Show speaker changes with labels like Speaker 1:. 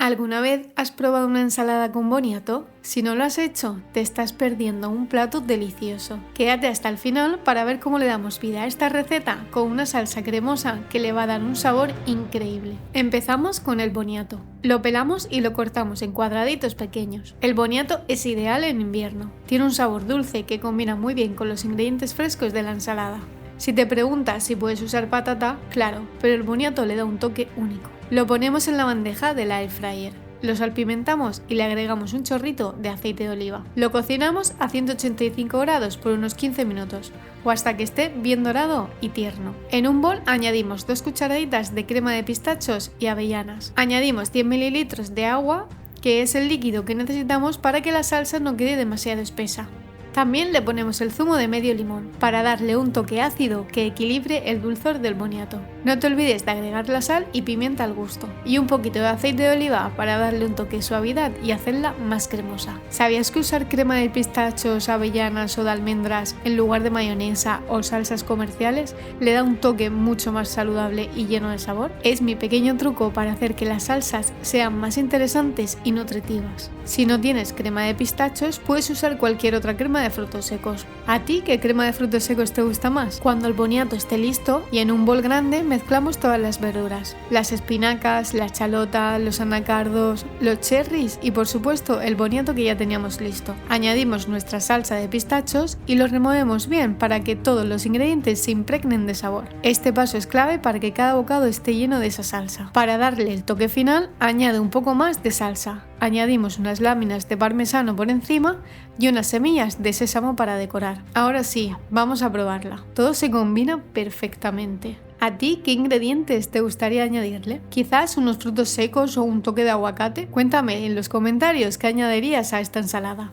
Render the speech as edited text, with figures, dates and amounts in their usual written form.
Speaker 1: ¿Alguna vez has probado una ensalada con boniato? Si no lo has hecho, te estás perdiendo un plato delicioso. Quédate hasta el final para ver cómo le damos vida a esta receta con una salsa cremosa que le va a dar un sabor increíble. Empezamos con el boniato. Lo pelamos y lo cortamos en cuadraditos pequeños. El boniato es ideal en invierno. Tiene un sabor dulce que combina muy bien con los ingredientes frescos de la ensalada. Si te preguntas si puedes usar patata, claro, pero el boniato le da un toque único. Lo ponemos en la bandeja de la air fryer. Lo salpimentamos y le agregamos un chorrito de aceite de oliva. Lo cocinamos a 185 grados por unos 15 minutos o hasta que esté bien dorado y tierno. En un bol añadimos 2 cucharaditas de crema de pistachos y avellanas. Añadimos 100 ml de agua, que es el líquido que necesitamos para que la salsa no quede demasiado espesa. También le ponemos el zumo de medio limón para darle un toque ácido que equilibre el dulzor del boniato. No te olvides de agregar la sal y pimienta al gusto y un poquito de aceite de oliva para darle un toque de suavidad y hacerla más cremosa. ¿Sabías que usar crema de pistachos, avellanas o de almendras en lugar de mayonesa o salsas comerciales le da un toque mucho más saludable y lleno de sabor? Es mi pequeño truco para hacer que las salsas sean más interesantes y nutritivas. Si no tienes crema de pistachos, puedes usar cualquier otra crema de frutos secos. ¿A ti qué crema de frutos secos te gusta más? Cuando el boniato esté listo y en un bol grande mezclamos todas las verduras, las espinacas, la chalota, los anacardos, los cherries y por supuesto el boniato que ya teníamos listo. Añadimos nuestra salsa de pistachos y lo removemos bien para que todos los ingredientes se impregnen de sabor. Este paso es clave para que cada bocado esté lleno de esa salsa. Para darle el toque final, añade un poco más de salsa. Añadimos unas láminas de parmesano por encima y unas semillas de sésamo para decorar. Ahora sí, vamos a probarla. Todo se combina perfectamente. ¿A ti qué ingredientes te gustaría añadirle? ¿Quizás unos frutos secos o un toque de aguacate? Cuéntame en los comentarios qué añadirías a esta ensalada.